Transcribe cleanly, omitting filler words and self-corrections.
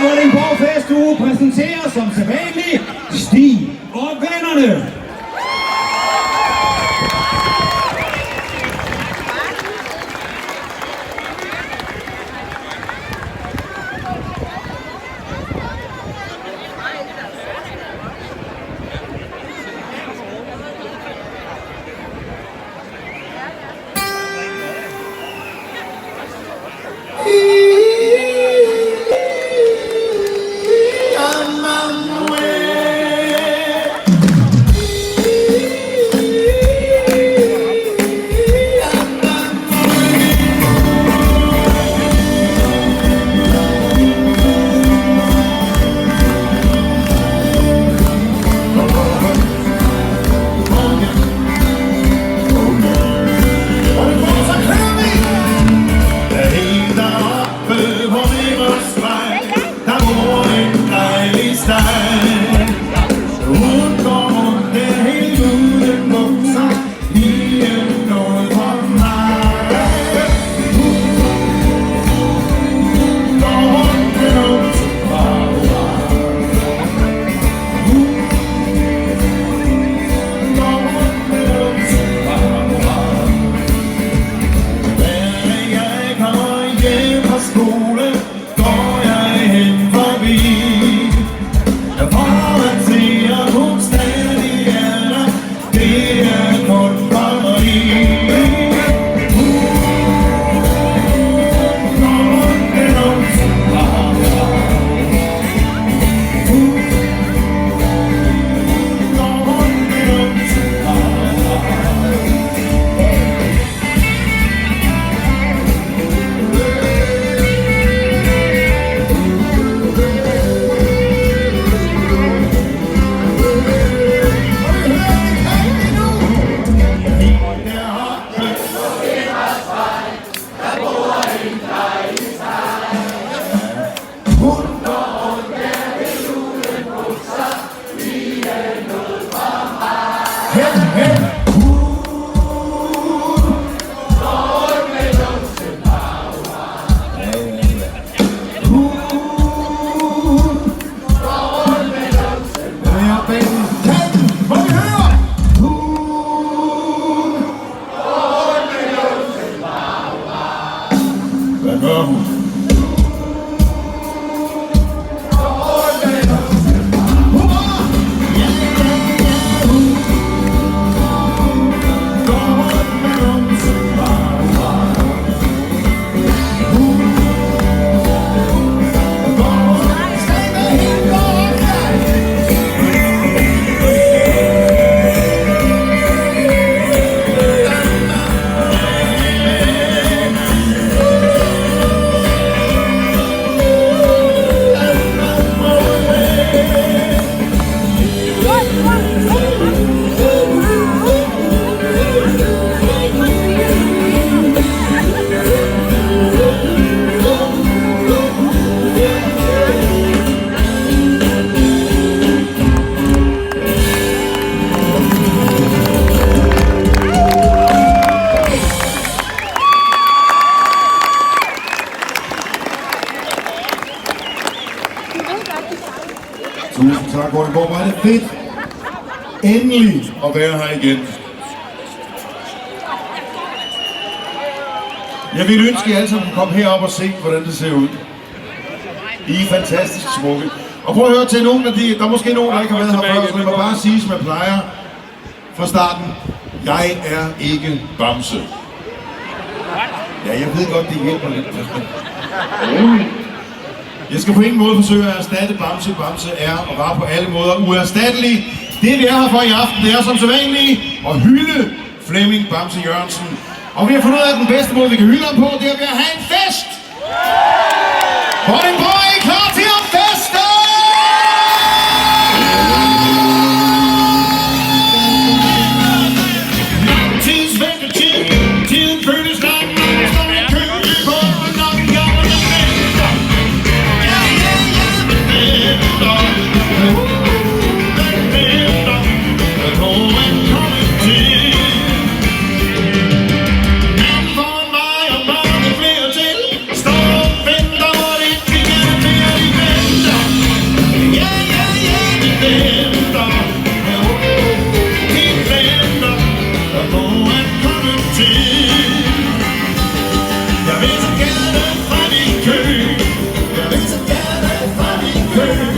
Vordingborg festuge præsenterer som sædvanligt Stig og vennerne. Tusind tak, Vordingborg. Hvor er det fedt endelig at være her igen. Jeg vil ønske, at I alle sammen kunne komme herop og se, hvordan det ser ud. I er fantastisk smukke. Og prøv at høre til nogen af de, der er måske nogen, der ikke har været her før, så jeg må bare sige, som jeg plejer fra starten. Jeg er ikke Bamse. Ja, jeg ved godt, det hjælper lidt. Jeg skal på ingen måde forsøge at erstatte Bamse. Bamse er og var på alle måder uerstattelig. Det vi er her for i aften, det er som sædvanligt at hylde Flemming Bamse Jørgensen. Og vi har fundet ud af, at den bedste måde, vi kan hylde ham på, det er ved at have en fest! Vordingborg, er I klar til at feste? Hey!